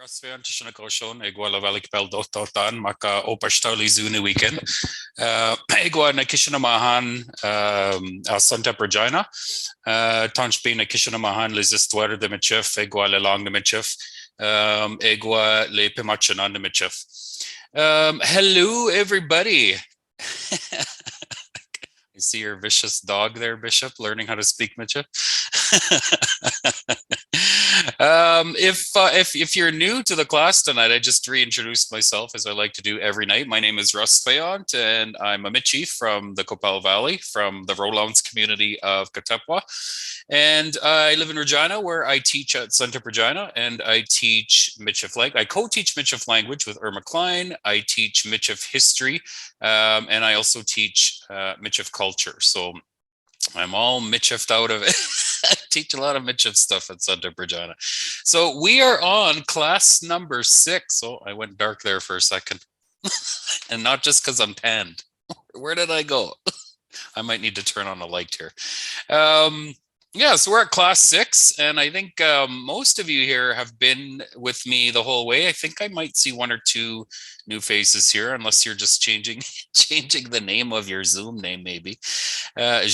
Rasvean Tishanakoshan, Egwa Lavalik Peldototan, Maka Opashtali Zuni weekend. Egwa Nakishanamahan, Santa Pergina, Tanchbin Nakishanamahan, Lizistuar de Michif, Egwa Lelang de Michif, Egwa Le Pimachanan de Michif. Hello, everybody. I see your vicious dog there, Bishop, learning how to speak Michif. If you're new to the class tonight, I just reintroduced myself as I like to do every night. My name is Russ Fayant, and I'm a Michif from the Copal Valley, from the Rolans community of Katepwa. And I live in Regina, where I teach at Santa Regina, and I teach Michif language. I co-teach Michif language with Irma Klein. I teach Michif history, and I also teach Michif culture. So I'm all Michifed out of it. I teach a lot of Michif stuff at Santa Regina. So we are on class number 6. Oh, I went dark there for a second. And not just because I'm tanned. Where did I go? I might need to turn on a light here. Yeah, so we're at class 6, and I think most of you here have been with me the whole way. I think I might see 1 or 2 new faces here, unless you're just changing the name of your Zoom name, maybe. I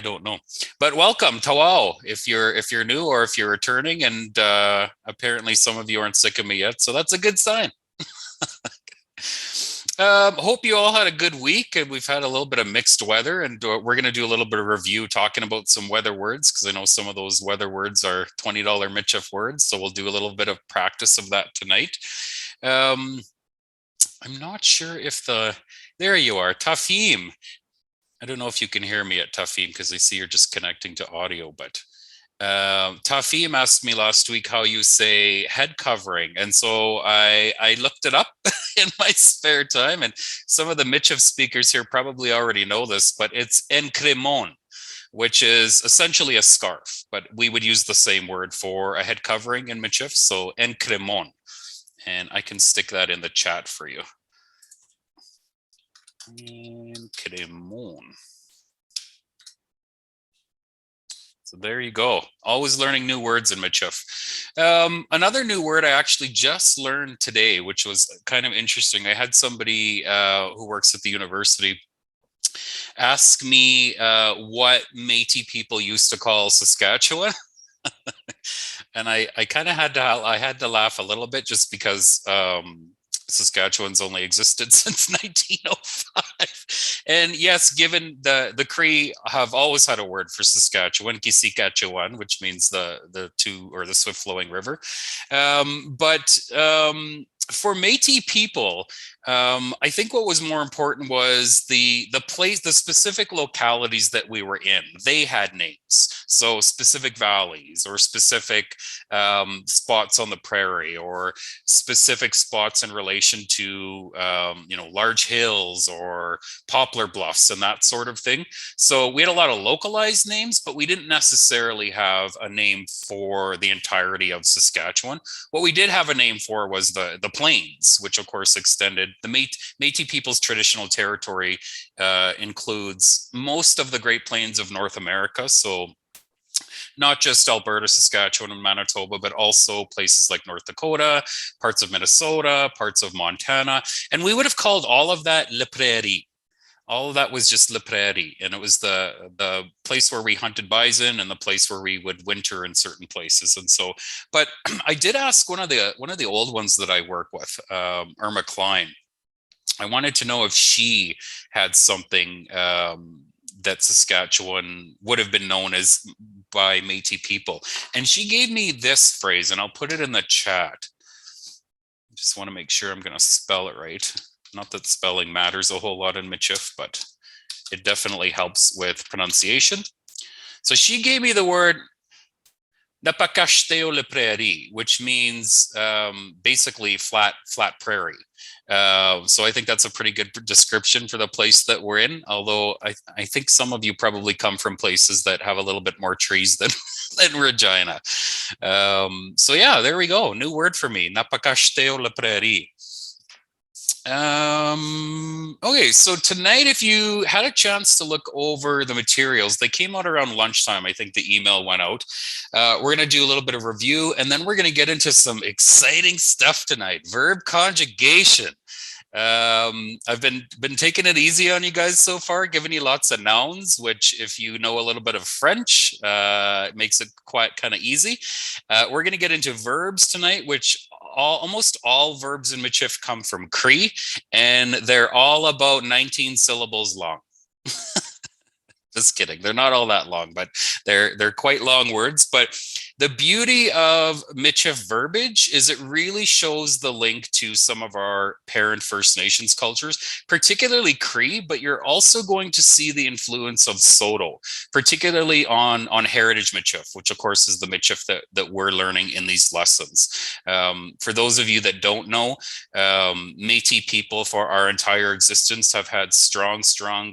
don't know. But welcome, Tawao, if you're new or if you're returning, and apparently some of you aren't sick of me yet, so that's a good sign. Hope you all had a good week, and we've had a little bit of mixed weather, and we're going to do a little bit of review talking about some weather words, because I know some of those weather words are $20 Michif words, so we'll do a little bit of practice of that tonight. I'm not sure if there you are, Tafim. I don't know if you can hear me at Tafim, because I see you're just connecting to audio, but Tafim asked me last week how you say head covering, and so I looked it up in my spare time, and some of the Michif speakers here probably already know this, but it's encremon, which is essentially a scarf, but we would use the same word for a head covering in Michif, so encremon, and I can stick that in the chat for you. Encremon. So there you go. Always learning new words in Michif. Another new word I actually just learned today, which was kind of interesting. I had somebody who works at the university ask me what Métis people used to call Saskatchewan. And I kind of had to laugh a little bit, just because Saskatchewan's only existed since 1905. And yes, given the Cree have always had a word for Saskatchewan, Kisikatchewan, which means the swift flowing river. But for Métis people, I think what was more important was the specific localities that we were in. They had names, so specific valleys or specific spots on the prairie, or specific spots in relation to large hills or poplar bluffs and that sort of thing. So we had a lot of localized names, but we didn't necessarily have a name for the entirety of Saskatchewan. What we did have a name for was the plains, which of course extended. The Métis people's traditional territory includes most of the Great Plains of North America, so not just Alberta, Saskatchewan, and Manitoba, but also places like North Dakota, parts of Minnesota, parts of Montana, and we would have called all of that Le Prairie. All of that was just Le Prairie, and it was the place where we hunted bison and the place where we would winter in certain places. And so, but I did ask one of the old ones that I work with, Irma Klein. I wanted to know if she had something that Saskatchewan would have been known as by Métis people, and she gave me this phrase, and I'll put it in the chat. I just want to make sure I'm going to spell it right. Not that spelling matters a whole lot in Michif, but it definitely helps with pronunciation. So she gave me the word Napakashteo le prairie, which means basically flat prairie. So I think that's a pretty good description for the place that we're in, although I think some of you probably come from places that have a little bit more trees than Regina. So yeah, there we go. New word for me, Napakashteo le prairie. Okay, so tonight, if you had a chance to look over the materials, they came out around lunchtime. I think the email went out. We're going to do a little bit of review, and then we're going to get into some exciting stuff tonight. Verb conjugation. I've been taking it easy on you guys so far, giving you lots of nouns, which if you know a little bit of French, it makes it quite kind of easy. We're going to get into verbs tonight, which almost all verbs in Michif come from Cree, and they're all about 19 syllables long. Just kidding. They're not all that long, but they're quite long words. But the beauty of Michif verbiage is it really shows the link to some of our parent First Nations cultures, particularly Cree, but you're also going to see the influence of Soto, particularly on heritage Michif, which of course is the Michif that we're learning in these lessons. For those of you that don't know, Métis people for our entire existence have had strong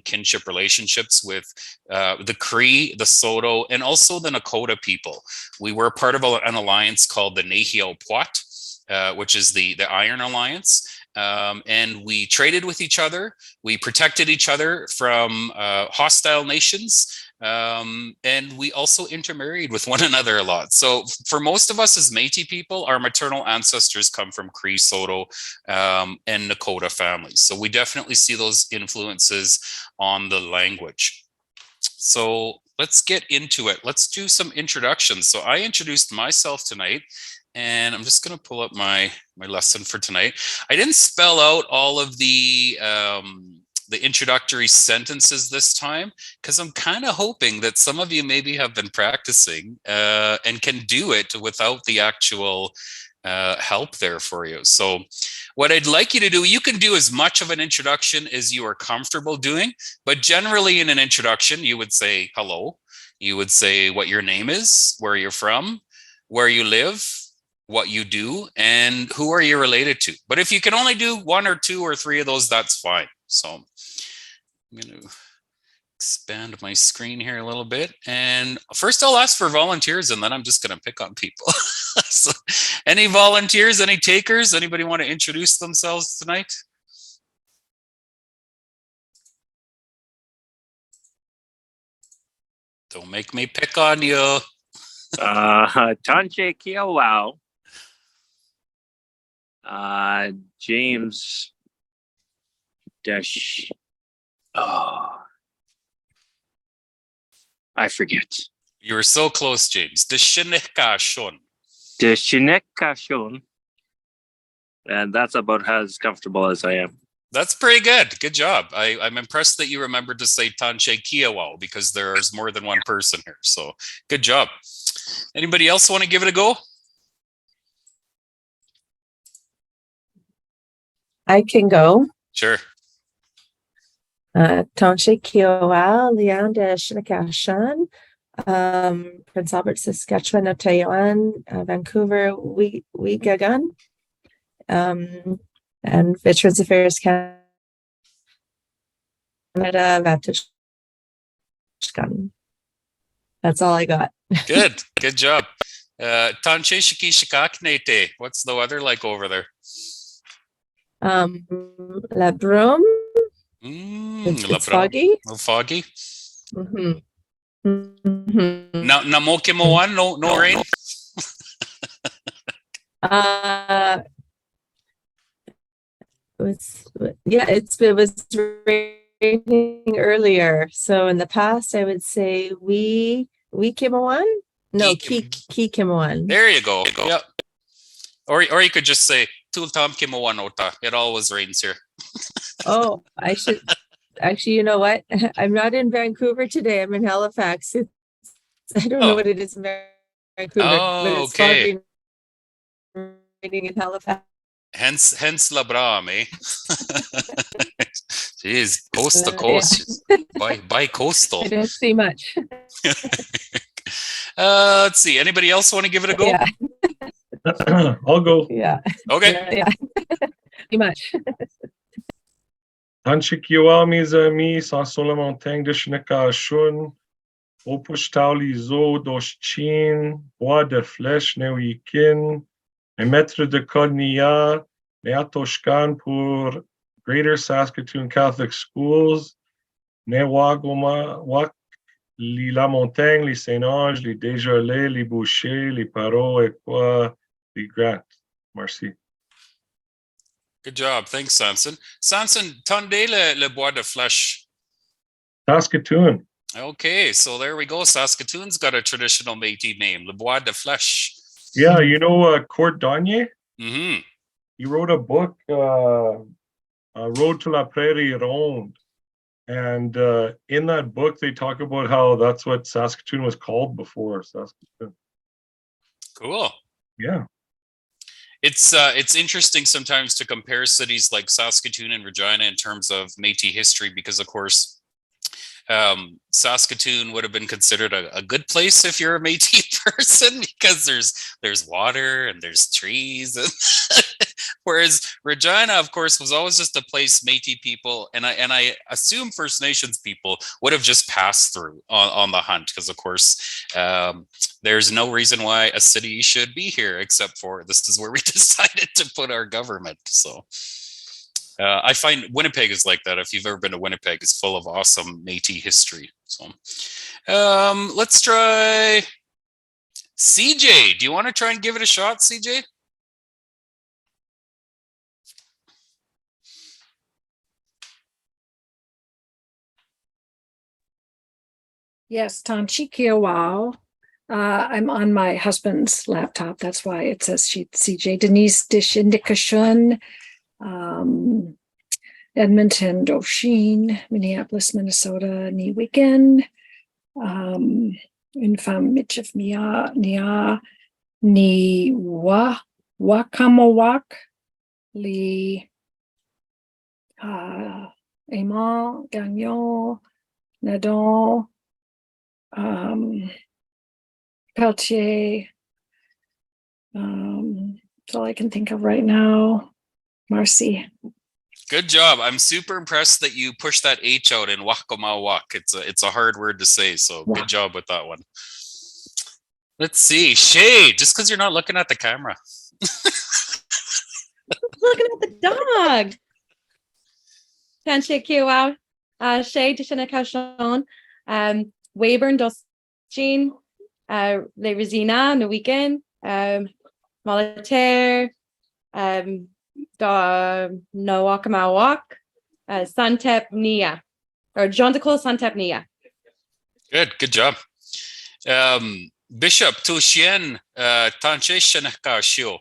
kinship relationships with the Cree, the Soto, and also the Nakota people. We were part of an alliance called the Nehio Puat, which is the Iron Alliance. And we traded with each other. We protected each other from hostile nations. And we also intermarried with one another a lot. So for most of us as Métis people, our maternal ancestors come from Cree, Soto, and Nakota families. So we definitely see those influences on the language. So let's get into it. Let's do some introductions. So I introduced myself tonight, and I'm just going to pull up my lesson for tonight. I didn't spell out all of the introductory sentences this time because I'm kind of hoping that some of you maybe have been practicing and can do it without the actual help there for you. So what I'd like you to do, you can do as much of an introduction as you are comfortable doing, but generally in an introduction, you would say hello. You would say what your name is, where you're from, where you live, what you do, and who are you related to. But if you can only do one or two or three of those, that's fine. So I'm going to expand my screen here a little bit. And first I'll ask for volunteers, and then I'm just going to pick on people. So, any volunteers, any takers? Anybody want to introduce themselves tonight? Don't make me pick on you. Tanche Kiawao. James Dash. Oh, I forget. You were so close, James. Deshinekashon. Deshinekashon. And that's about as comfortable as I am. That's pretty good. Good job. I'm impressed that you remembered to say Tanche Kiawao because there's more than one person here. So good job. Anybody else want to give it a go? I can go. Sure. Tanche Kiawao, Leon de Shinakashan, Prince Albert, Saskatchewan, Otayoan, Vancouver, Wigagun, and Veterans Affairs Canada, Vatushkan. That's all I got. Good job. Tanche Shiki Shikaknete. What's the weather like over there? La Brume. It's foggy. A little foggy. Mm-hmm. Mm-hmm. Namokimoan, no rain. It was raining earlier. So in the past, I would say we Kimawan. No, ki Kimawan. There you go. Yep. Or you could just say Tultam Kimawan Ota. It always rains here. Oh, I should actually. You know what? I'm not in Vancouver today. I'm in Halifax. I don't know what it is in Vancouver, but it's foggy raining in Halifax. Hence La Brame, eh? Jeez, coast to coast. By coastal. I don't see much. Let's see. Anybody else want to give it a go? Yeah. I'll go. Yeah. Okay. Yeah. Too much. Tanchikiwami zami sa Solomon de Shneka Shun, Opushtauli zo doschin, bois de flèche neuikin, un mètre de cornia, Neatoshkan pour Greater Saskatoon Catholic Schools, Newagoma, Wak, La Montagne, les Saint-Ange, les Desjolais, les Bouchers, les Parot, et quoi, les Grant. Merci. Good job. Thanks, Samson. Samson, Tunde le Bois de Flèche. Saskatoon. Okay, so there we go. Saskatoon's got a traditional Métis name, Le Bois de Flèche. Yeah, you know Court Donier? Mm-hmm. He wrote a book, Road to la Prairie Ronde. And in that book, they talk about how that's what Saskatoon was called before Saskatoon. Cool. Yeah. It's interesting sometimes to compare cities like Saskatoon and Regina in terms of Métis history, because of course Saskatoon would have been considered a good place if you're a Métis person, because there's water and there's trees, and whereas Regina, of course, was always just a place Métis people, and I assume First Nations people would have just passed through on the hunt, because of course there's no reason why a city should be here except for this is where we decided to put our government. So I find Winnipeg is like that. If you've ever been to Winnipeg, it's full of awesome Métis history. So let's try CJ. Do you want to try and give it a shot, CJ? Yes, Tanchikiawao. I'm on my husband's laptop. That's why it says CJ. Denise Dishindikashun. Edmonton, Dauphine, Minneapolis, Minnesota, Newigan, Infam Michif Nia, Ni Wakamawak, Li Aimant, Gagnon, Nadon, Peltier. That's all I can think of right now. Marcy. Good job. I'm super impressed that you pushed that H out in Wakamawak. It's a hard word to say, so good job with that one. Let's see. Shay, just because you're not looking at the camera. Looking at the dog. Tanchikiwa, Shay Tishinakashon, Weyburn Dostin, Le Resina, Newigan, Molitaire, Noakamawak, Santep Nia, or Jontical Santep Nia. Good job. Bishop Tushien Tanche Shanakashio.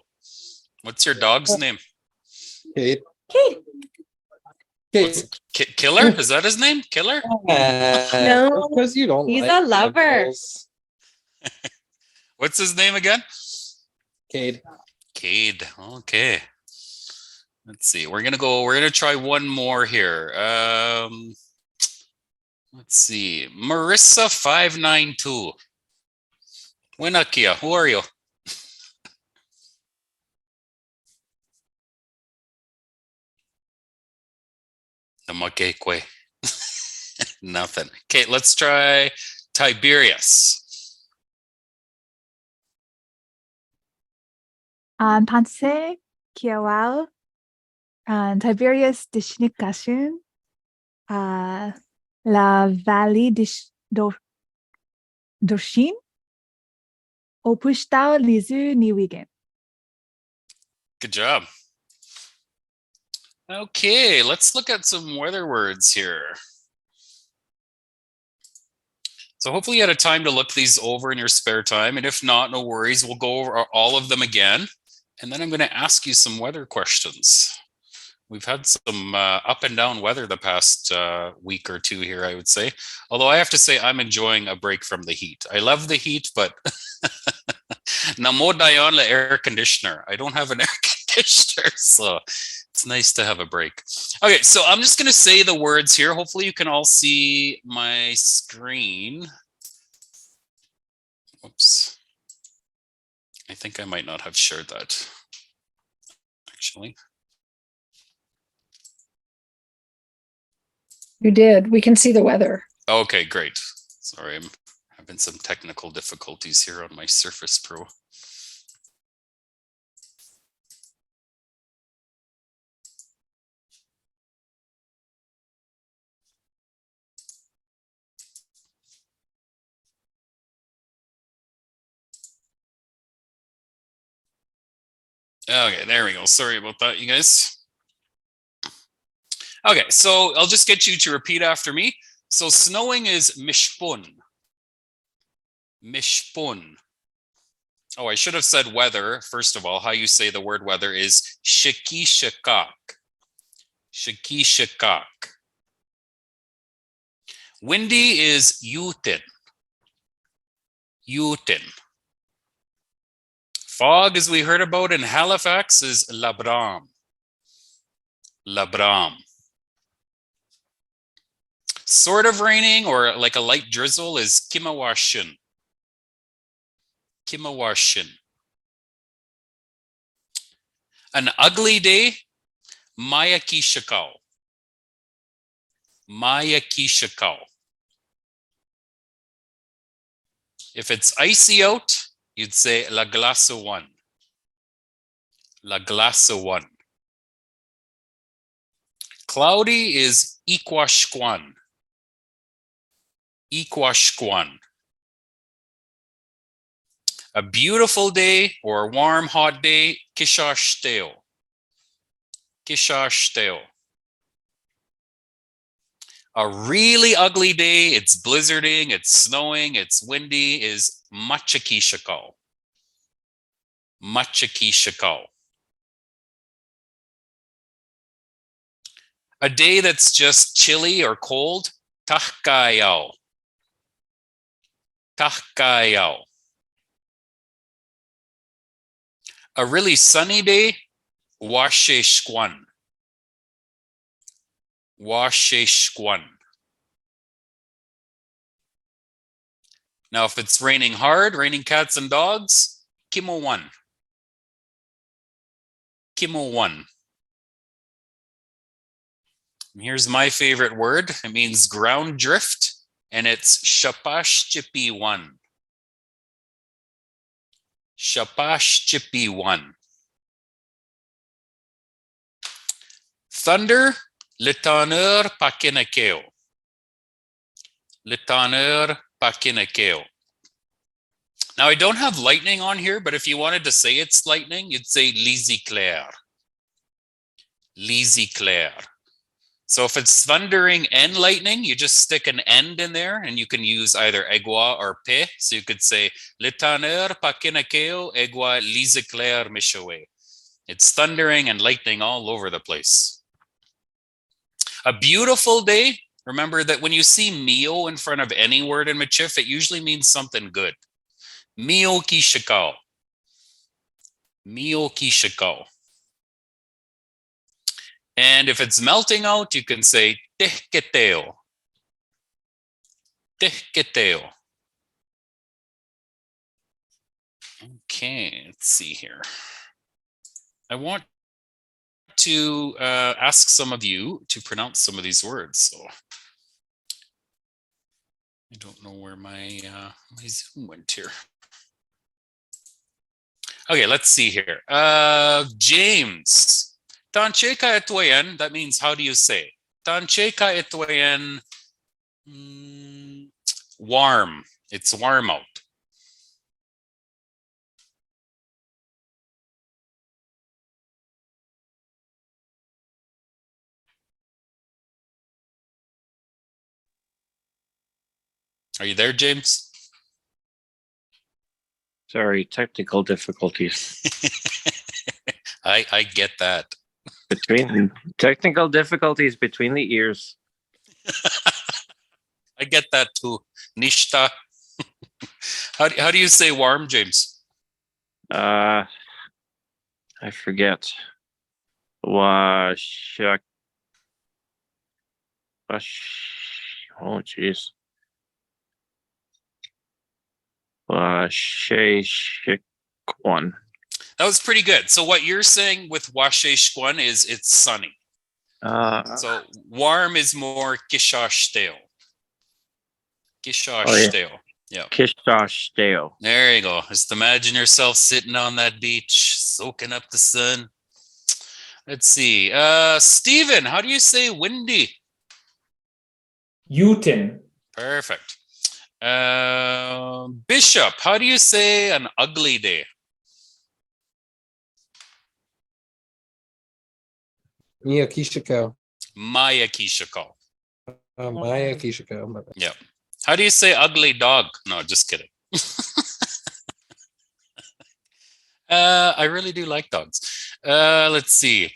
What's your dog's name? Kate. Kate. Kate. Killer? Is that his name? Killer? No, because you don't. he's like a lover. animals. What's his name again? Cade. Cade. Okay. Let's see. We're gonna try one more here. Let's see. Marissa 592. Winakia, who are you? Namakekwe. Nothing. Okay, let's try Tiberius. Tanse Kiawao, Tiberius Dishnikashun, La Vallée d'Orshin, Opushtal Lizu Niwigen. Good job. Okay, let's look at some weather words here. So hopefully you had a time to look these over in your spare time. And if not, no worries. We'll go over all of them again. And then I'm going to ask you some weather questions. We've had some up and down weather the past week or two here, I would say. Although I have to say I'm enjoying a break from the heat. I love the heat, but namo dayon la air conditioner. I don't have an air conditioner, so it's nice to have a break. Okay, so I'm just going to say the words here. Hopefully you can all see my screen. Oops. I think I might not have shared that, actually. You did. We can see the weather. Okay, great. Sorry, I'm having some technical difficulties here on my Surface Pro. Okay, there we go. Sorry about that, you guys. Okay, so I'll just get you to repeat after me. So snowing is mishpun. Mishpun. Oh, I should have said weather. First of all, how you say the word weather is shiki shikak. Shiki shikak. Windy is yutin. Yutin. Fog, as we heard about in Halifax, is labram. Labram. Sort of raining or like a light drizzle is kimawashin. Kimawashin. An ugly day, mayakishakao. Mayakishakao. If it's icy out, you'd say la glace one. La glace one. Cloudy is ikwashkwan. Ikwashkwan. A beautiful day or a warm, hot day, kishashteo. Kishashteo. A really ugly day, it's blizzarding, it's snowing, it's windy, is machakishakao. Machakishakao. A day that's just chilly or cold, tahkayao. Tahkayao. A really sunny day, washeshkwan. Washeshkwan. Now, if it's raining hard, raining cats and dogs, kimowan. Kimowan. And here's my favorite word. It means ground drift, and it's shapashchipiwan. Shapashchipiwan. Thunder, litanur pakinakeo. Litanur pakinakeo. Now, I don't have lightning on here, but if you wanted to say it's lightning, you'd say liziclair. Liziclair. So if it's thundering and lightning, you just stick an end in there, and you can use either egua or pe. So you could say litanur pakinakeo egua liziclair mishawe. It's thundering and lightning all over the place. A beautiful day. Remember that when you see mio in front of any word in Michif, it usually means something good. Mio kishakao. Mio kishakao. And if it's melting out, you can say tehketeo. Tehketeo. Okay, let's see here. I want to ask some of you to pronounce some of these words. So I don't know where my my Zoom went here. Okay, let's see here. James. Tancheka etwayen, that means how do you say? Tancheka etwayen, warm. It's warm out. Are you there, James? Sorry, technical difficulties. I get that. Between technical difficulties between the ears. I get that too. Nishta. How do you say warm, James? I forget. Washak. Oh, jeez. Washeshkwan. That was pretty good. So what you're saying with washeshkwan is it's sunny. So warm is more kishashteo. Kishashteo. Yeah. Kishashteo. There you go. Just imagine yourself sitting on that beach, soaking up the sun. Let's see. Steven, how do you say windy? Uten. Perfect. Bishop, how do you say an ugly day? Mia Kishiko. Maya Kishiko. Maya Kishiko. My bad. Yeah. How do you say ugly dog? No, just kidding. I really do like dogs. Let's see.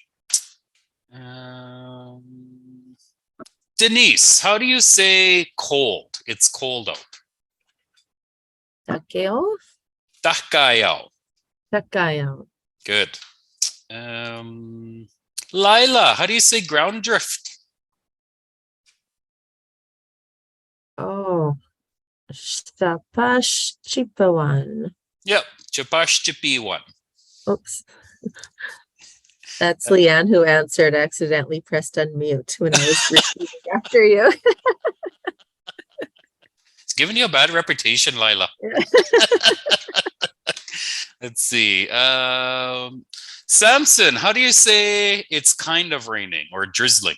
Denise, how do you say cold? It's cold out. Takeo? Takayao. Takayao. Good. Lila, how do you say ground drift? Oh, Shapash Chipawan. Yep. Chapash Chipiwan. Oops. That's Leanne who answered, accidentally pressed unmute when I was repeating after you. It's giving you a bad reputation, Lila. Let's see. Samson, how do you say it's kind of raining or drizzling?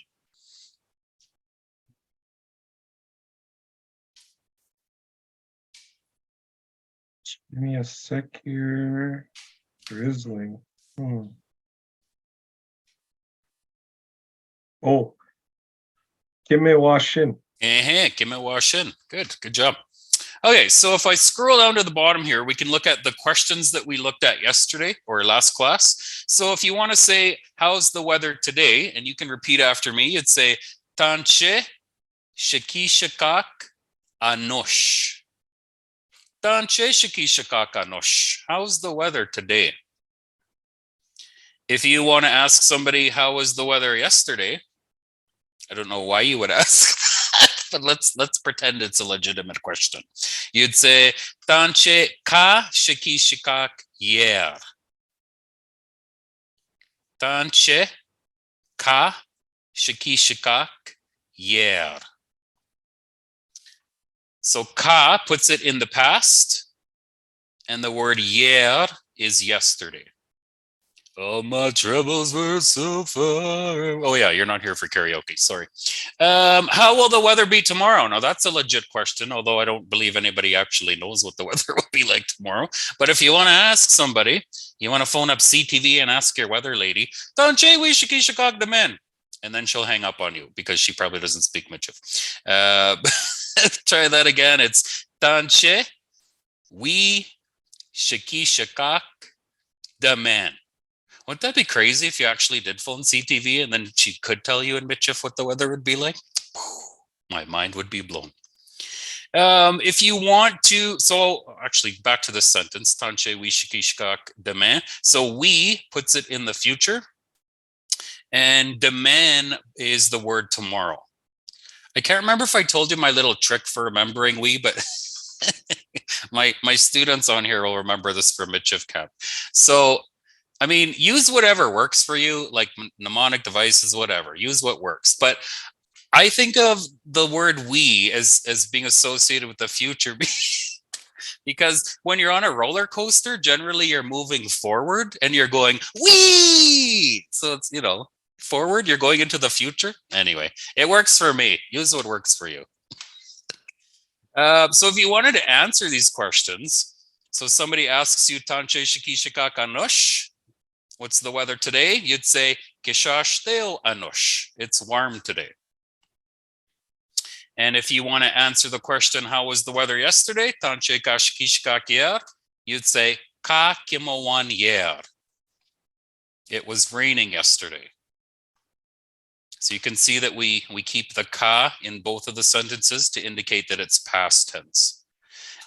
Give me a sec here. Drizzling. Oh, Kimewashin. Kimewashin. Good job. Okay, so if I scroll down to the bottom here, we can look at the questions that we looked at yesterday or last class. So if you want to say, how's the weather today? And you can repeat after me, you'd say, Tanche shakishakak anosh. Tanche shakishakak anosh. How's the weather today? If you want to ask somebody, how was the weather yesterday? I don't know why you would ask that, but let's pretend it's a legitimate question. You'd say, Tanche ka shakishakak yer. Tanche ka shakishakak yer. So ka puts it in the past, and the word yer is yesterday. All my troubles were so far. Oh yeah, you're not here for karaoke. Sorry. How will the weather be tomorrow? Now that's a legit question, although I don't believe anybody actually knows what the weather will be like tomorrow. But if you want to ask somebody, you want to phone up CTV and ask your weather lady, Tanche we shikishakak the men. And then she'll hang up on you because she probably doesn't speak Michif. Try that again. It's Tanche we shikishakak the men. Wouldn't that be crazy if you actually did phone CTV and then she could tell you in Michif what the weather would be like? My mind would be blown. If you want to, so actually back to this sentence, Tanche we shikishkak demain. So we puts it in the future, and demain is the word tomorrow. I can't remember if I told you my little trick for remembering we, but my students on here will remember this for Michif Camp. So I mean, use whatever works for you, like mnemonic devices, whatever. Use what works. But I think of the word we as being associated with the future because when you're on a roller coaster, generally you're moving forward and you're going, wee! So it's, forward, you're going into the future. Anyway, it works for me. Use what works for you. So if you wanted to answer these questions, so somebody asks you, Tanche shikishikak anosh, what's the weather today? You'd say, Kishashteo anosh. It's warm today. And if you want to answer the question, how was the weather yesterday? Tanche kashkishkak yer. You'd say, Ka kimowan yer. It was raining yesterday. So you can see that we keep the ka in both of the sentences to indicate that it's past tense.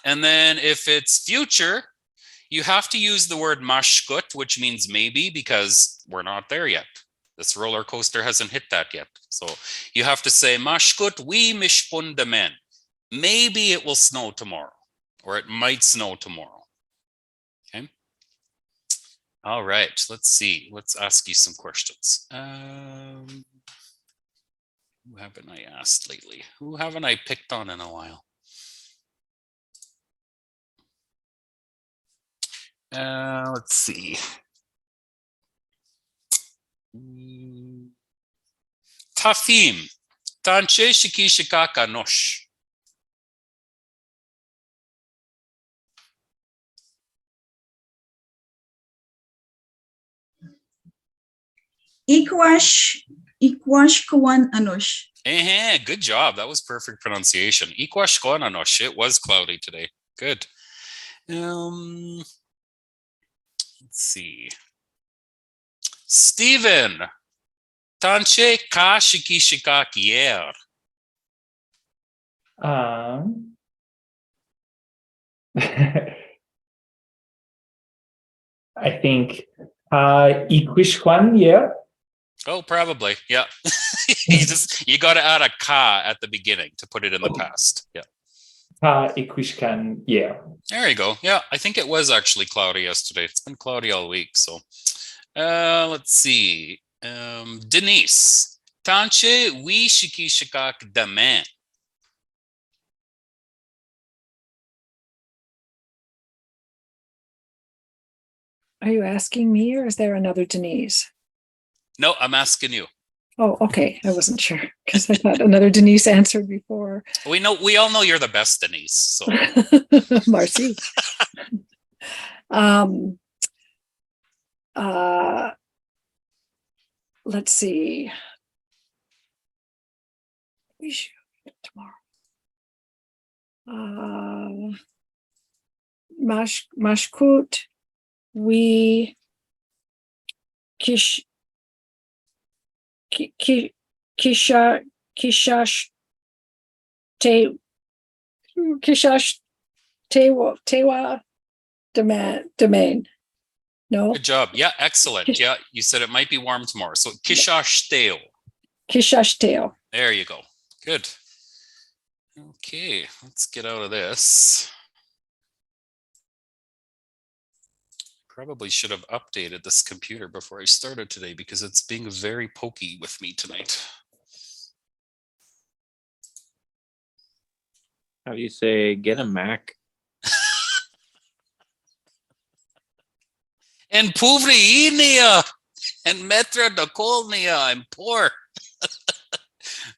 And then if it's future, you have to use the word mashkut, which means maybe, because we're not there yet. This roller coaster hasn't hit that yet. So you have to say mashkut we mishpun demen. Maybe it will snow tomorrow, or it might snow tomorrow. Okay. All right. Let's see. Let's ask you some questions. Who haven't I asked lately? Who haven't I picked on in a while? Let's see. Tafim. Tanche shikishikak anosh. Ikwash Ikwashkawan Anush. Good job. That was perfect pronunciation. Ikwashkoananosh. It was cloudy today. Good. Let's see. Steven. Tanche ka shikishika kier. I think Iquishquan, yeah. Oh, probably. Yeah. You got to add a ka at the beginning to put it in the past. Yeah. Iquishkan, yeah. There you go. Yeah, I think it was actually cloudy yesterday. It's been cloudy all week. So let's see. Denise. Tanche we shikishikak demain. Are you asking me or is there another Denise? No, I'm asking you. Oh, okay. I wasn't sure because I thought another Denise answered before. We all know you're the best, Denise. So Marcy. Let's see. We should tomorrow. Mashkut. We kishash tewa domain. No. good job. Yeah, excellent. Yeah, you said it might be warm tomorrow. So kishash Kishash. There you go. Good. Okay, let's get out of this. Probably should have updated this computer before I started today because it's being very pokey with me tonight. How do you say get a Mac? And Puvriinia and Metra Dokolnia. I'm poor.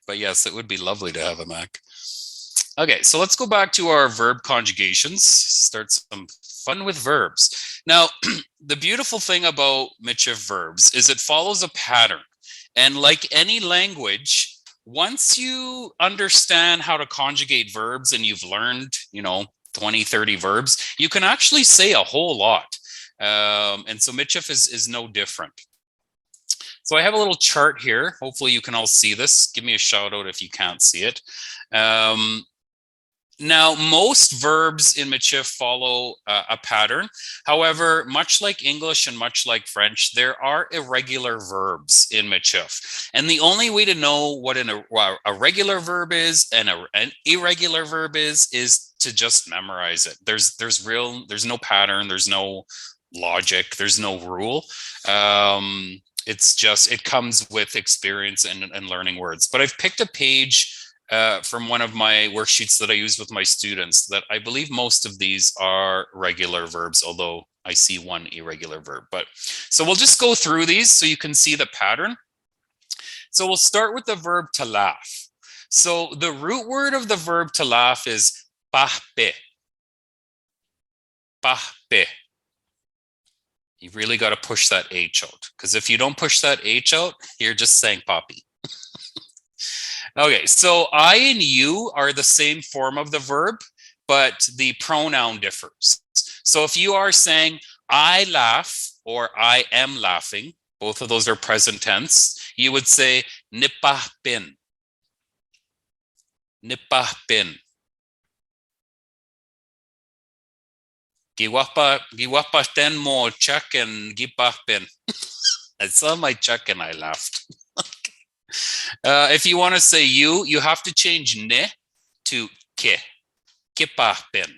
But yes, it would be lovely to have a Mac. Okay, so let's go back to our verb conjugations. Start some fun with verbs. Now, the beautiful thing about Michif verbs is it follows a pattern. And like any language, once you understand how to conjugate verbs and you've learned, 20, 30 verbs, you can actually say a whole lot. And so Michif is no different. So I have a little chart here. Hopefully you can all see this. Give me a shout out if you can't see it. Now, most verbs in Michif follow a pattern. However, much like English and much like French, there are irregular verbs in Michif. And the only way to know what a regular verb is and an irregular verb is to just memorize it. There's no pattern, there's no logic, there's no rule. It comes with experience and learning words. But I've picked a page from one of my worksheets that I use with my students that I believe most of these are regular verbs, although I see one irregular verb. So we'll just go through these so you can see the pattern. So we'll start with the verb to laugh. So the root word of the verb to laugh is pahpe. Pahpe. You really got to push that H out, because if you don't push that H out, you're just saying poppy. Okay, so I and you are the same form of the verb, but the pronoun differs. So if you are saying I laugh or I am laughing, both of those are present tense, you would say nipahpin. Nipahpin. Giwapaten mo chaken gipahpin. I saw my check and I laughed. If you want to say you have to change ne to ke. Kipahpin.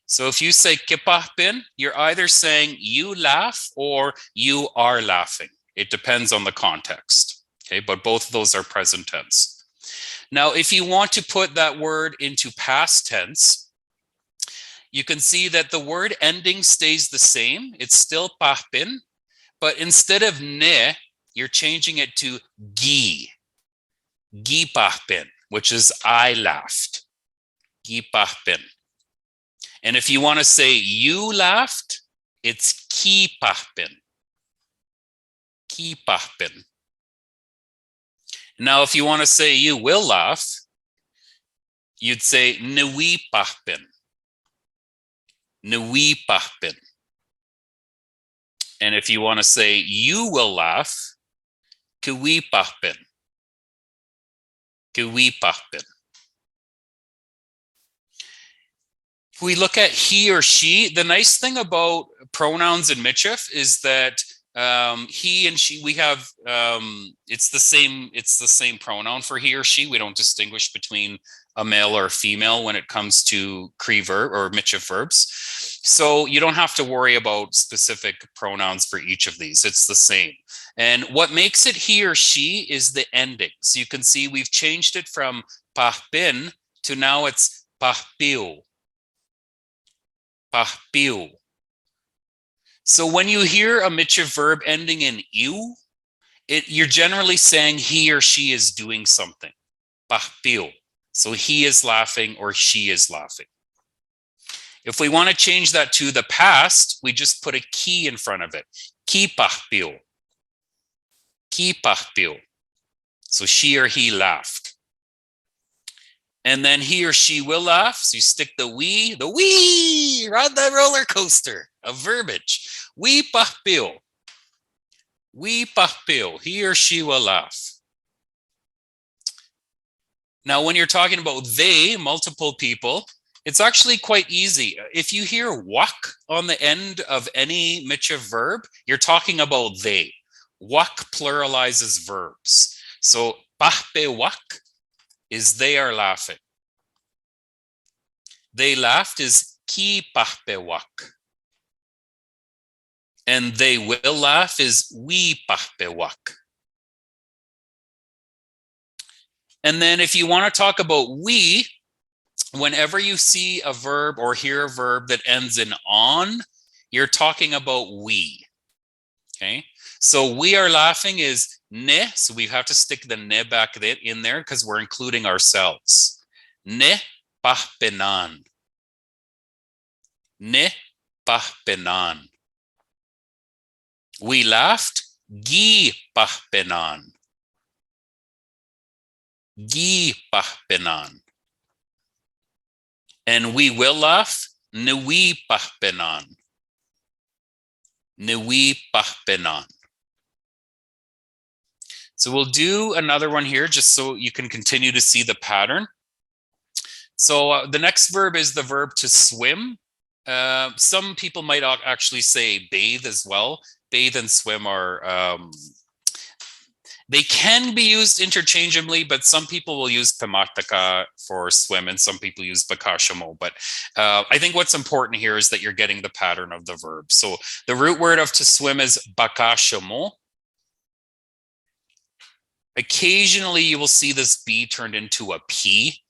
So if you say kipahpin, you're either saying you laugh or you are laughing. It depends on the context. Okay, but both of those are present tense. Now, if you want to put that word into past tense, you can see that the word ending stays the same. It's still pahpin, but instead of ne, you're changing it to gi. Gi pahpin, which is I laughed. Gi pahpin. And if you want to say you laughed, it's ki pahpin. Ki pahpin. Now, if you want to say you will laugh, you'd say Nui pahpin. Nui pahpin. And if you want to say you will laugh, Kui pahpin. Kui pahpin. If we look at he or she, the nice thing about pronouns in Michif is that he and she, we have it's the same pronoun for he or she. We don't distinguish between a male or a female when it comes to Cree verb or Michif verbs. So you don't have to worry about specific pronouns for each of these. It's the same. And what makes it he or she is the ending. So you can see we've changed it from pahpin to now it's pahpiu. Pahpiu. So when you hear a Michif verb ending in "u," you're generally saying he or she is doing something. Pahpiu. So he is laughing or she is laughing. If we want to change that to the past, we just put a ki in front of it. Ki pahpiu. Ki pahpiu. So she or he laughed. And then he or she will laugh. So you stick the we, ride the roller coaster of verbiage. We pahpiu. We pahpiu. He or she will laugh. Now, when you're talking about they, multiple people, it's actually quite easy. If you hear wak on the end of any Michif verb, you're talking about they. Wak pluralizes verbs. So pahpe wak is they are laughing. They laughed is ki pahpe wak. And they will laugh is we pahpe wak. And then if you want to talk about we, whenever you see a verb or hear a verb that ends in on, you're talking about we. Okay? So we are laughing is ne, so we have to stick the ne back in there because we're including ourselves. Ne pahpenan. Ne pahpenan. We laughed, gi pahpenan. Gi pahpenan. And we will laugh, nui pahpenan. Nui pahpenan. So we'll do another one here just so you can continue to see the pattern. So the next verb is the verb to swim. Some people might actually say bathe as well. Bathe and swim are, they can be used interchangeably, but some people will use pamataka for swim and some people use bakashamo. But I think what's important here is that you're getting the pattern of the verb. So the root word of to swim is bakashamo. Occasionally you will see this B turned into a P.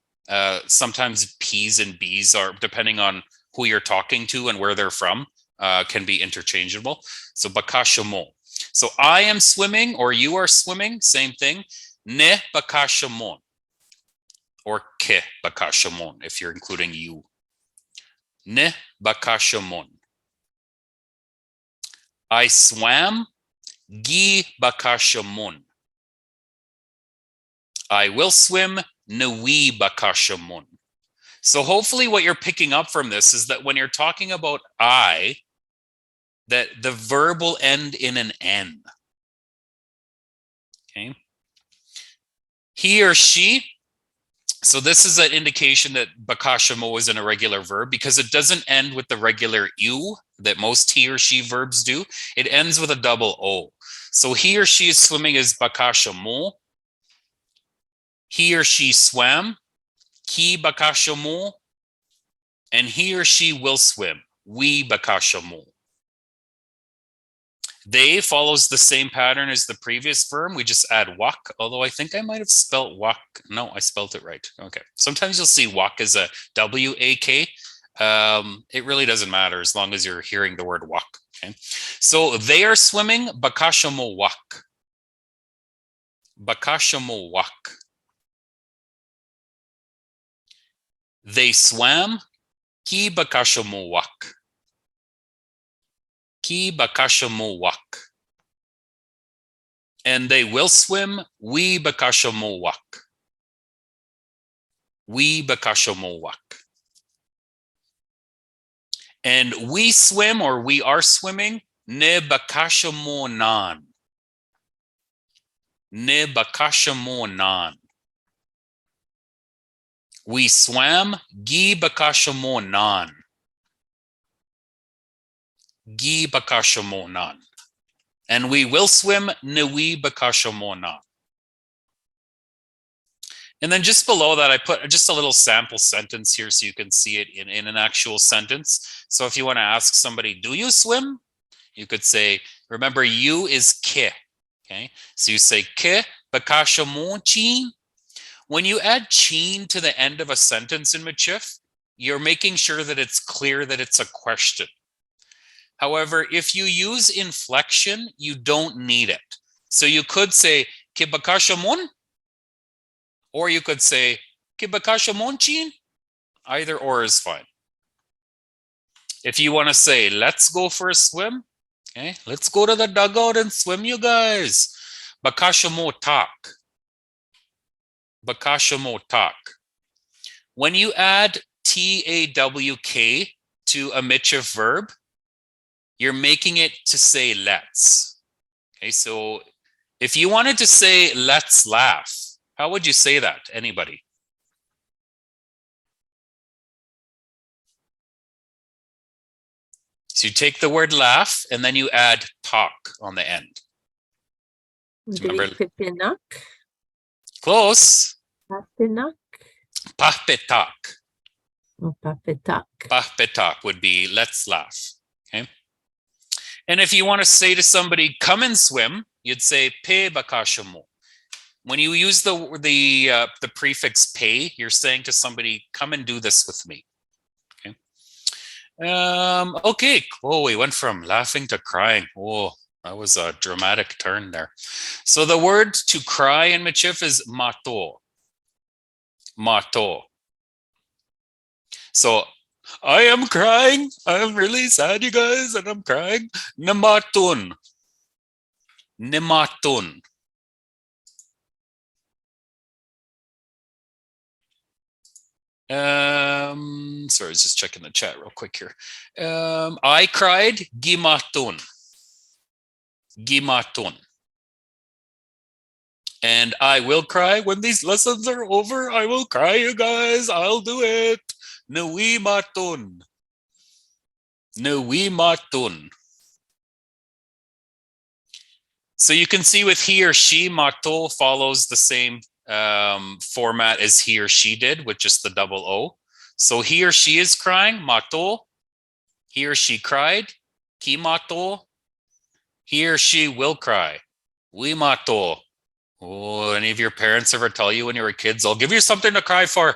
Sometimes P's and B's are, depending on who you're talking to and where they're from, can be interchangeable. So bakashamo. So I am swimming or you are swimming, same thing. Ne bakashamon or ke bakashamon if you're including you. Ne bakashamon. I swam, gi bakashamon. I will swim, nui bakashamon. So hopefully what you're picking up from this is that when you're talking about I, that the verb will end in an N. Okay. He or she. So this is an indication that bakashamo is an irregular verb because it doesn't end with the regular U that most he or she verbs do. It ends with a double O. So he or she is swimming is bakashamo. He or she swam, ki bakashamo. And he or she will swim, we bakashamo. They follows the same pattern as the previous verb. We just add wak, although I think I might have spelled wak. No, I spelled it right. Okay. Sometimes you'll see wak as a W-A-K. It really doesn't matter as long as you're hearing the word wak. Okay. So they are swimming, bakashamo wak. Bakashamo wak. They swam, ki bakashamo wak. Ki bakashamo wak. And they will swim. We bakashamowak. We bakashamowak. And we swim, or we are swimming. Ne bakashamonan. Ne bakashamonan. We swam. Gi bakashamonan. Gi bakashamonan. And we will swim. Newi bakashamonan. And then just below that, I put just a little sample sentence here so you can see it in an actual sentence. So if you want to ask somebody, do you swim? You could say, remember, you is ke. Okay, so you say ke bakashamon chin. When you add chin to the end of a sentence in Michif, you're making sure that it's clear that it's a question. However, if you use inflection, you don't need it. So you could say ke bakashamon, or you could say ke bakashamon chin. Either or is fine. If you want to say, let's go for a swim, okay, let's go to the dugout and swim, you guys. Bakashamo tak. Bakashamo tak. When you add TAWK to a Michif verb, you're making it to say let's. Okay, so if you wanted to say let's laugh, how would you say that? Anybody? So you take the word laugh and then you add talk on the end. Remember, Papinak. close. Papinak. Pahpetak. Oh, papitak. Pahpetak would be let's laugh. Okay. And if you want to say to somebody, come and swim, you'd say pe bakashamo. When you use the prefix pe, you're saying to somebody, come and do this with me. Okay. Okay. Oh, we went from laughing to crying. Oh, that was a dramatic turn there. So the word to cry in Michif is mato. Mato. So I am crying. I'm really sad, you guys, and I'm crying. Nematun. Nematun. Sorry, I was just checking the chat real quick here. I cried. Gimatun. Gimatun. And I will cry when these lessons are over. I will cry, you guys. I'll do it. Newi matun. Newi matun. So you can see with he or she, mato follows the same format as he or she did with just the double O. So he or she is crying, mato. He or she cried, ki mato. He or she will cry, we mato. Oh, any of your parents ever tell you when you were kids, I'll give you something to cry for?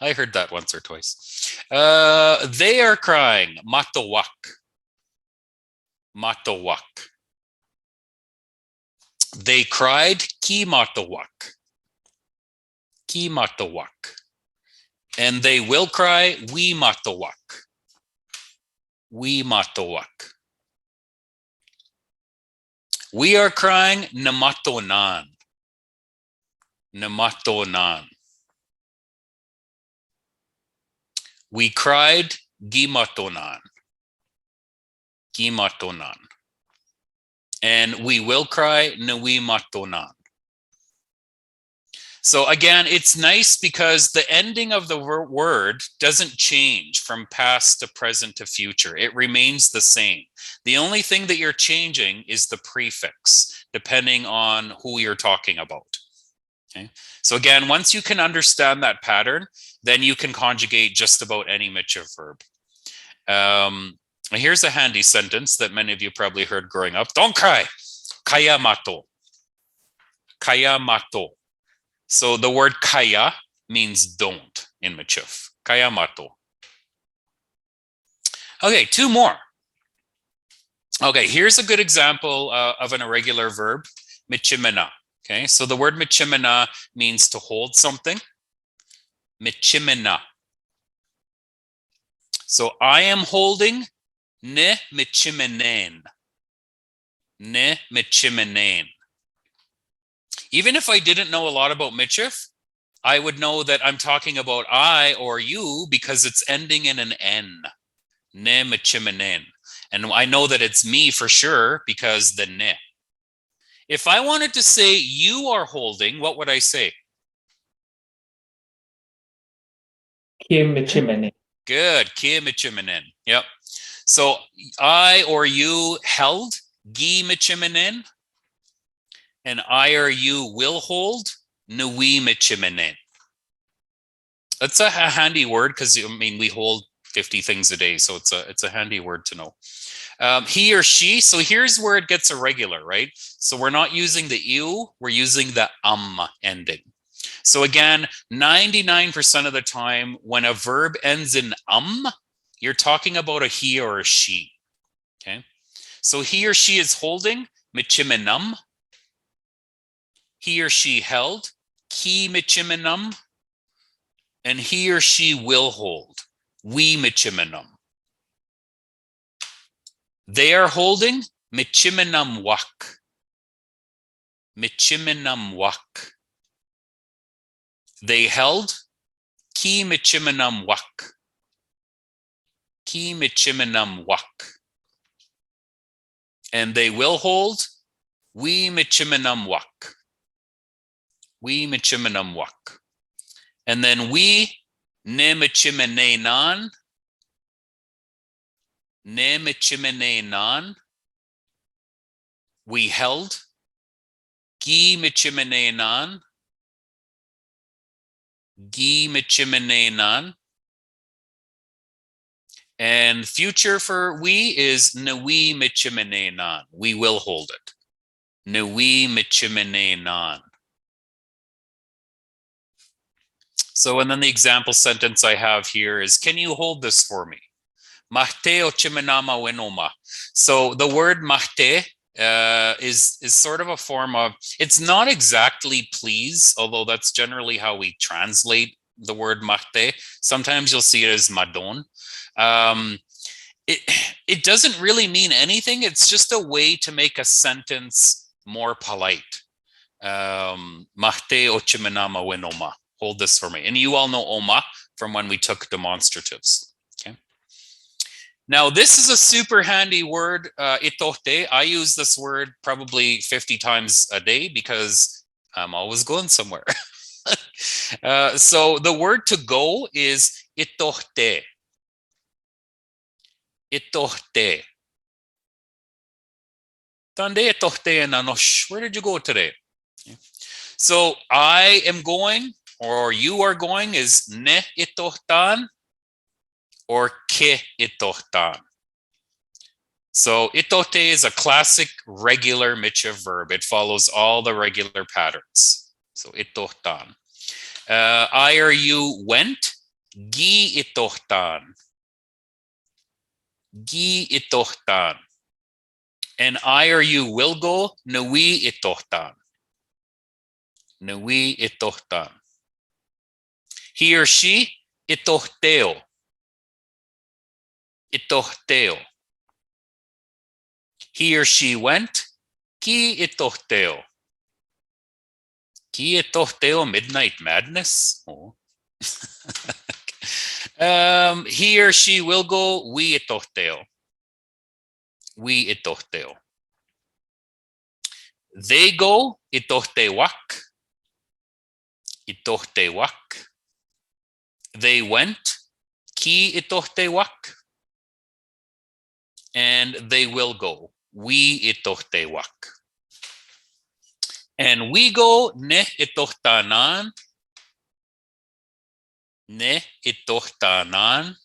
I heard that once or twice. They are crying, matowak. Matowak. They cried, ki matowak. Ki matowak. And they will cry, we matowak. We matowak. We are crying, namatonan. Namatonan. We cried, gimatonan. Gimatonan. And we will cry, nawimatonan. So again, it's nice because the ending of the word doesn't change from past to present to future. It remains the same. The only thing that you're changing is the prefix, depending on who you're talking about. Okay. So again, once you can understand that pattern, then you can conjugate just about any Michif verb. Here's a handy sentence that many of you probably heard growing up. Don't cry. Kaya mato. Kaya mato. So the word kaya means don't in Michif. Kaya mato. Okay, two more. Okay, here's a good example of an irregular verb, michimena. Okay, so the word michimena means to hold something. Michimena. So I am holding ne michimenen. Ne michimenen. Even if I didn't know a lot about Michif, I would know that I'm talking about I or you because it's ending in an N. Ne michimenen. And I know that it's me for sure because the ne. If I wanted to say you are holding, what would I say? Kim Chimene. Good. Ki michimenen. Yep. So I or you held, gi michimenen, and I or you will hold, nui michimenen. That's a handy word because I mean we hold 50 things a day, so it's a handy word to know. He or she. So here's where it gets irregular, right? So we're not using the ew, we're using the ending. So again, 99% of the time when a verb ends in you're talking about a he or a she. Okay. So he or she is holding, michimenum. He or she held, ki michimenum. And he or she will hold, we michimenum. They are holding, michimenum wak. Michimenum wak. They held, ki michimenum wak. Ki michimenum wak. And they will hold, we michimenum wak. We michimenum wak. And then we, ne michimenenan. Ne michimenenan. We held, gi michimenenan. Gi michimenenan. And future for we is nui michimenenan. We will hold it. Nui michimenenan. So, and then the example sentence I have here is, can you hold this for me? Mahte o chimenama wenoma. So the word mahte is sort of a form of, it's not exactly please, although that's generally how we translate the word mahte. Sometimes you'll see it as madon. It doesn't really mean anything. It's just a way to make a sentence more polite. Mahte o chimenama wenoma. Hold this for me. And you all know oma from when we took demonstratives. Okay. Now, this is a super handy word, itote. I use this word probably 50 times a day because I'm always going somewhere. So the word to go is itote. Itote. Tande itote nanosh. Where did you go today? Okay. So I am going, or you are going, is ne itohtan or ke itohtan. So itote is a classic regular Michif verb. It follows all the regular patterns. So itohtan. I or you went, gi itohtan. Gi itohtan. And I or you will go, nui itohtan. Nui itohtan. He or she, itohteo. Itohteo. He or she went, ki itohteo. Ki itohteo, midnight madness? Oh. He or she will go, we itohteo. We itohteo. They go, itohtewak. Itohtewak. They went, ki itohtewak. And they will go, we itohtewak. And we go, ne itohtanan. Ne itohtanan.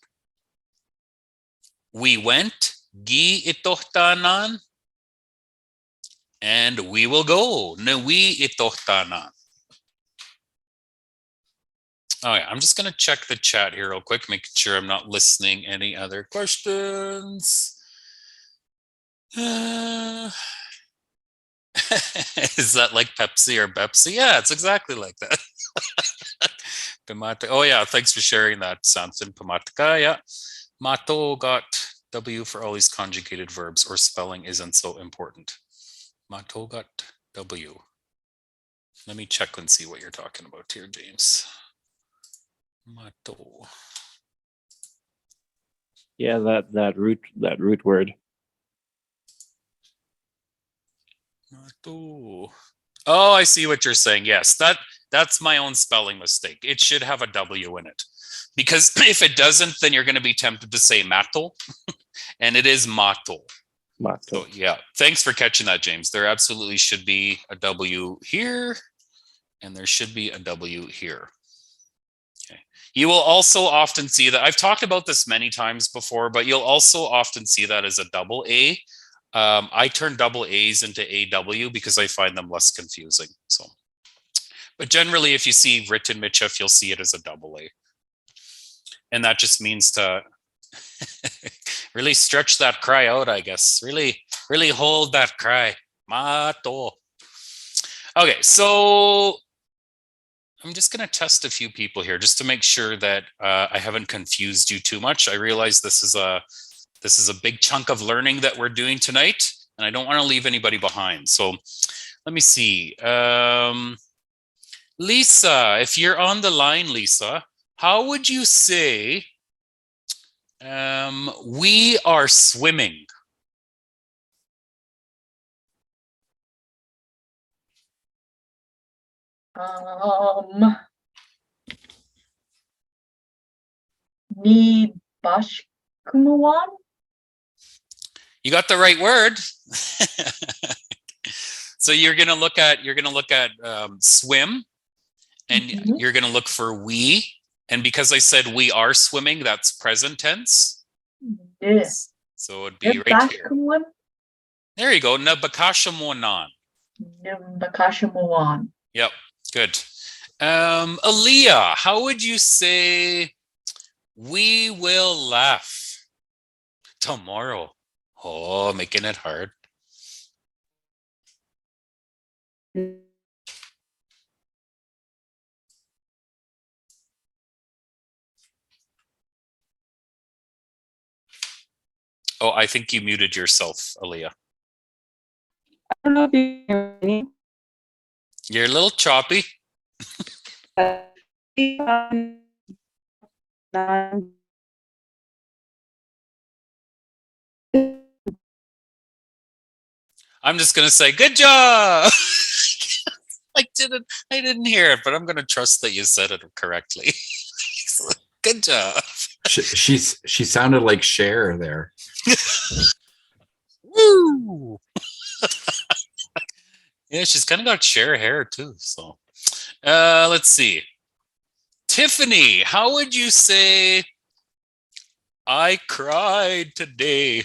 We went, gi itohtanan. And we will go, nui itohtanan. Oh yeah, I'm just going to check the chat here real quick, making sure I'm not listening any other questions. Is that like Pepsi or Pepsi? Yeah, it's exactly like that. Oh yeah, thanks for sharing that, Samson. Pamatka, yeah. Mato got W for all these conjugated verbs, or spelling isn't so important. Mato got W. Let me check and see what you're talking about here, James. Mato. Yeah, that root word. Mato. Oh, I see what you're saying. Yes, that's my own spelling mistake. It should have a W in it. Because if it doesn't, then you're going to be tempted to say mato, and it is mato. So yeah, thanks for catching that, James. There absolutely should be a W here, and there should be a W here. Okay. You will also often see that, I've talked about this many times before, but you'll also often see that as a double A. I turn double A's into AW because I find them less confusing. So, but generally, if you see written Michif, you'll see it as a double A. And that just means to really stretch that cry out, I guess. Really hold that cry. Mato. Okay, so I'm just going to test a few people here just to make sure that I haven't confused you too much. I realize this is a big chunk of learning that we're doing tonight, and I don't want to leave anybody behind. So let me see. Lisa, if you're on the line, Lisa, how would you say we are swimming? Ni bashkumuan? You got the right word. So you're gonna look at swim, and you're gonna look for we. And because I said we are swimming, that's present tense. Yes. So it'd be right here. Bashkumuan? There you go. Nabakashamonan. Bakashamuan. Yep. Good. Aaliyah, how would you say we will laugh tomorrow? Oh, making it hard. Oh, I think you muted yourself, Aaliyah. I don't know if you hear me. You're a little choppy. I'm just gonna say good job. I didn't hear it, but I'm gonna trust that you said it correctly. Good job. She sounded like Cher there. Woo! Yeah, she's kind of got Cher hair too. So, let's see. Tiffany, how would you say I cried today?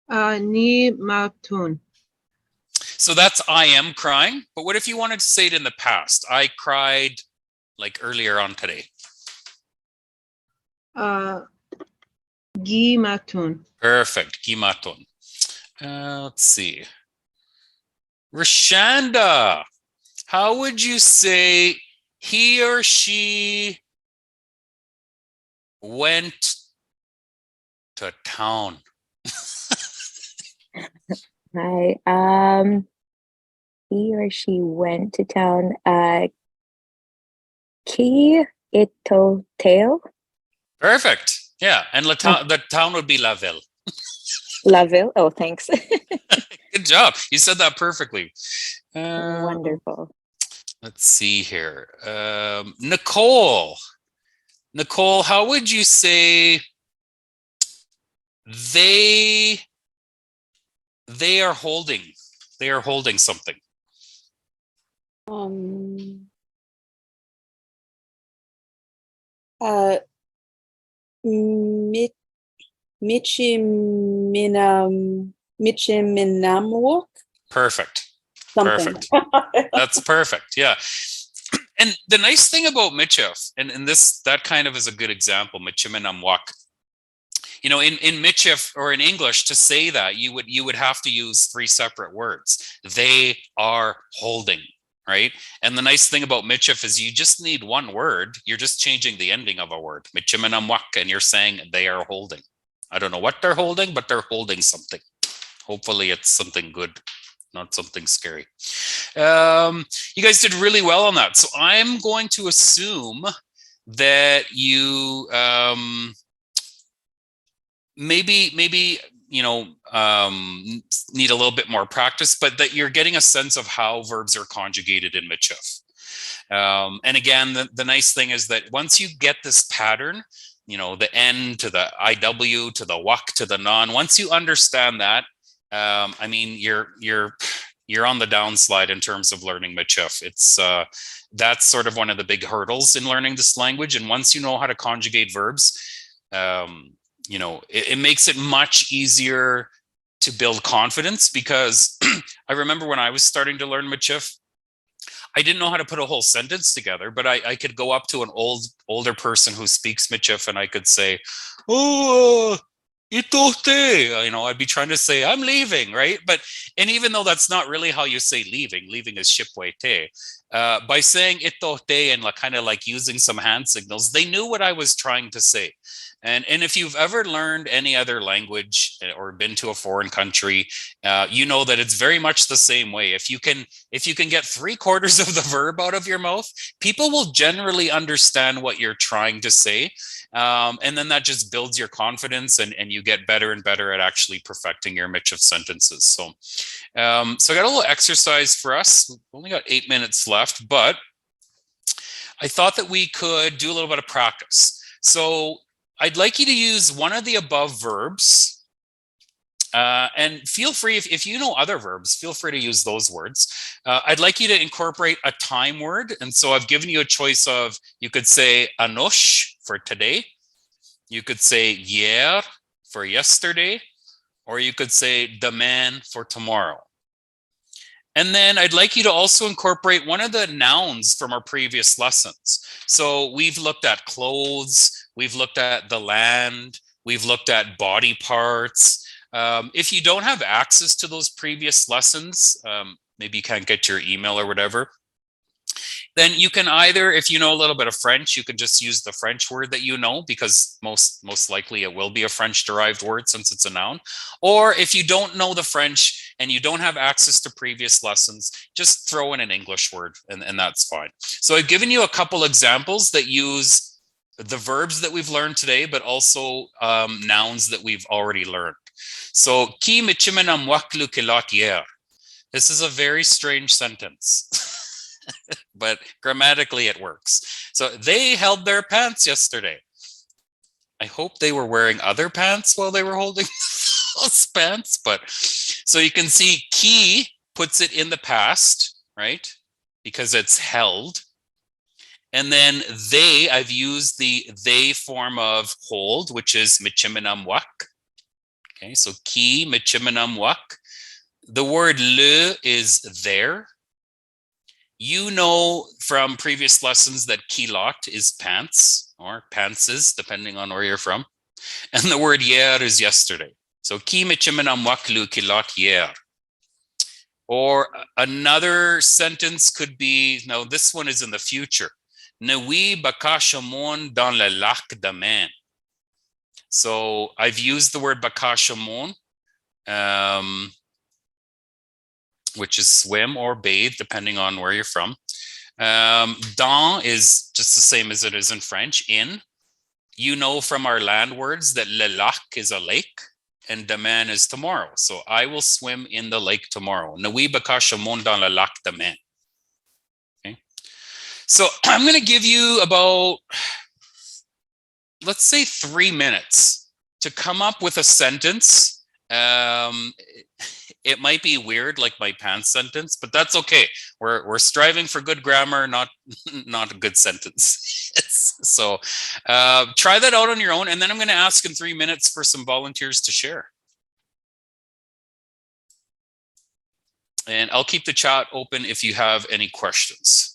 Ni matun. So that's I am crying. But what if you wanted to say it in the past? I cried like earlier on today. Gimatun. Perfect. Gimaton. Let's see. Rashanda, how would you say he or she went to town? Hi. He or she went to town. Ki ito tail. Perfect. Yeah, and the town would be La Ville. La Ville. Oh, thanks. Good job. You said that perfectly. Wonderful. Let's see here. Nicole. Nicole, how would you say they are holding something? Michiminamwok. Perfect. Something. Perfect. That's perfect. Yeah. And the nice thing about Michif, and that kind of is a good example, Michiminamwak. You know, in Michif or in English, to say that you would have to use three separate words. They are holding, right? And the nice thing about Michif is you just need one word. You're just changing the ending of a word. Michiminamwak, and you're saying they are holding. I don't know what they're holding, but they're holding something. Hopefully it's something good, not something scary. You guys did really well on that. So I'm going to assume that you maybe need a little bit more practice, but that you're getting a sense of how verbs are conjugated in Michif. And again, the nice thing is that once you get this pattern, the N to the IW to the WUK to the non, once you understand that, I mean, you're on the downslide in terms of learning Michif. It's that's sort of one of the big hurdles in learning this language. And once you know how to conjugate verbs, it makes it much easier to build confidence, because I remember when I was starting to learn Michif, I didn't know how to put a whole sentence together, but I could go up to an older person who speaks Michif and I could say, oh, itote. I'd be trying to say, I'm leaving, right? And even though that's not really how you say leaving is shipwete. By saying itote and kind of like using some hand signals, they knew what I was trying to say. And if you've ever learned any other language or been to a foreign country, you know that it's very much the same way. If you can get 3/4 of the verb out of your mouth, people will generally understand what you're trying to say. And then that just builds your confidence, and you get better and better at actually perfecting your Michif sentences. So I got a little exercise for us. We've only got 8 minutes left, but I thought that we could do a little bit of practice. So I'd like you to use one of the above verbs. And feel free, if you know other verbs, feel free to use those words. I'd like you to incorporate a time word. And so I've given you a choice of, you could say anosh for today. You could say hier for yesterday, or you could say demain for tomorrow. And then I'd like you to also incorporate one of the nouns from our previous lessons. So we've looked at clothes, we've looked at the land, we've looked at body parts. If you don't have access to those previous lessons, maybe you can't get your email or whatever, then you can either, if you know a little bit of French, you can just use the French word that you know, because most likely it will be a French derived word since it's a noun. Or if you don't know the French and you don't have access to previous lessons, just throw in an English word and that's fine. So I've given you a couple examples that use the verbs that we've learned today, but also nouns that we've already learned. So, ki michimenam waklu kilot yer. This is a very strange sentence. But grammatically it works. So they held their pants yesterday. I hope they were wearing other pants while they were holding those pants. But so you can see ki puts it in the past, right? Because it's held. And then they, I've used the they form of hold, which is michimenam wak. Okay, so ki michimenam wak. The word le is there. You know from previous lessons that kilot is pants or pantses, depending on where you're from. And the word yer is yesterday. So ki michimenam waklu kilot yer. Or another sentence could be, no, this one is in the future. Newi bakashamon dans le lac demain. So I've used the word bakashamon, which is swim or bathe, depending on where you're from. Dans is just the same as it is in French, in. You know from our land words that le lac is a lake and demain is tomorrow. So I will swim in the lake tomorrow. Newi bakashamon dans le lac demain. Okay. So I'm going to give you about, let's say 3 minutes to come up with a sentence. It might be weird, like my pants sentence, but that's okay. We're striving for good grammar, not a good sentence. So try that out on your own, and then I'm going to ask in 3 minutes for some volunteers to share. And I'll keep the chat open if you have any questions.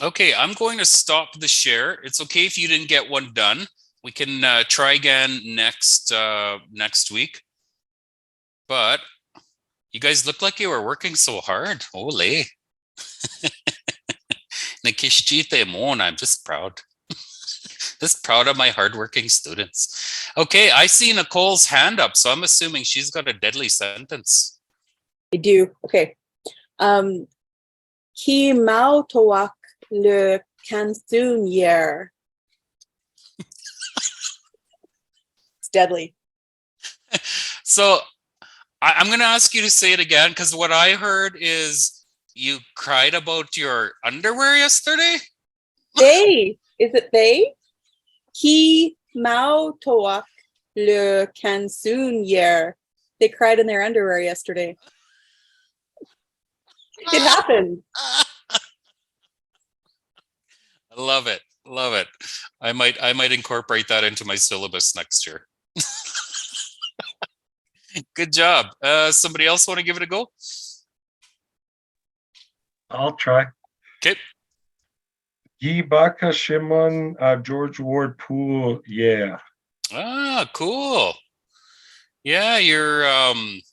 Okay, I'm going to stop the share. It's okay if you didn't get one done. We can try again next week. But you guys look like you were working so hard. Ole. Nakishchite mon. I'm just proud. Just proud of my hardworking students. Okay, I see Nicole's hand up, so I'm assuming she's got a deadly sentence. I do. Okay. Ki mau toak le cansoon yer. It's deadly. So I'm going to ask you to say it again because what I heard is you cried about your underwear yesterday. They. Is it they? Ki mau toak le cansoon yer. They cried in their underwear yesterday. It happened. I love it. Love it. I might incorporate that into my syllabus next year. Good job. Somebody else want to give it a go? I'll try. Okay. Yi Baka Shimon George Ward Pool. Yeah. Ah, cool. Yeah, your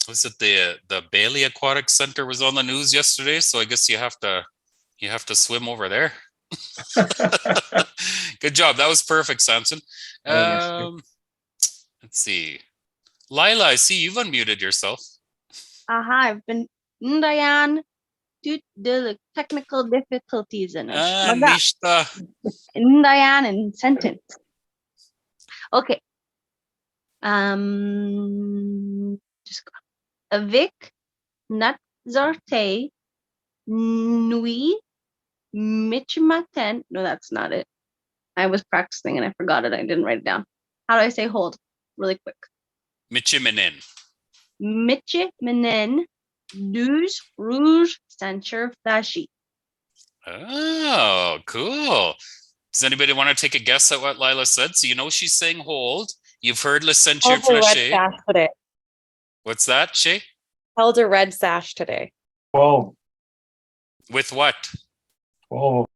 was it the Bailey Aquatic Center was on the news yesterday, so I guess you have to swim over there. Good job. That was perfect, Samson. Let's see. Lila, I see you've unmuted yourself. I've been Ndayan due to the technical difficulties in it. Nishta. Ndayan in sentence. Okay. Just Avik Nat Zarte Nui Michimaten. No, that's not it. I was practicing and I forgot it. I didn't write it down. How do I say hold? Really quick. Michimenen. Michimenen Douze Rouge Censure Flashy. Oh, cool. Does anybody want to take a guess at what Lila said? So you know she's saying hold. You've heard Le Censure Held a red Flashy. sash today. What's that, Shay? Held a red sash today. Oh. With what? Oh.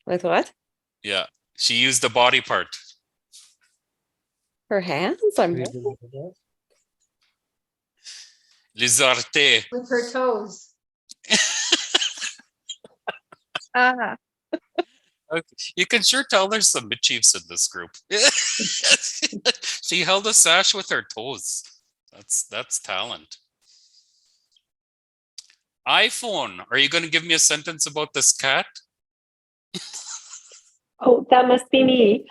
With what? Yeah. She used the body part. Her hands? Lizarte. With her toes. Okay. You can sure tell there's some Michifs in this group. She held a sash with her toes. That's talent. iPhone, are you going to give me a sentence about this cat? Oh, that must be me.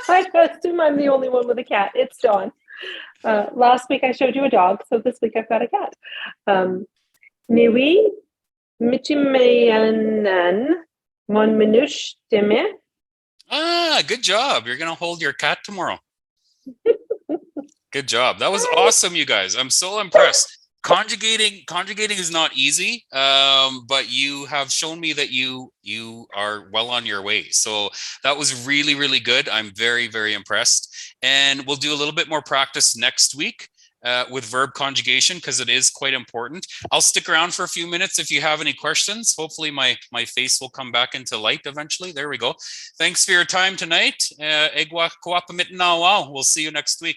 I assume I'm the only one with a cat. It's Dawn. Last week I showed you a dog, so this week I've got a cat. Niwi michimeyanan mon minush time. Ah, good job. You're going to hold your cat tomorrow. Good job. That was awesome, you guys. I'm so impressed. Conjugating is not easy, but you have shown me that you are well on your way. So that was really, really good. I'm very, very impressed. And we'll do a little bit more practice next week with verb conjugation because it is quite important. I'll stick around for a few minutes if you have any questions. Hopefully my face will come back into light eventually. There we go. Thanks for your time tonight. We'll see you next week.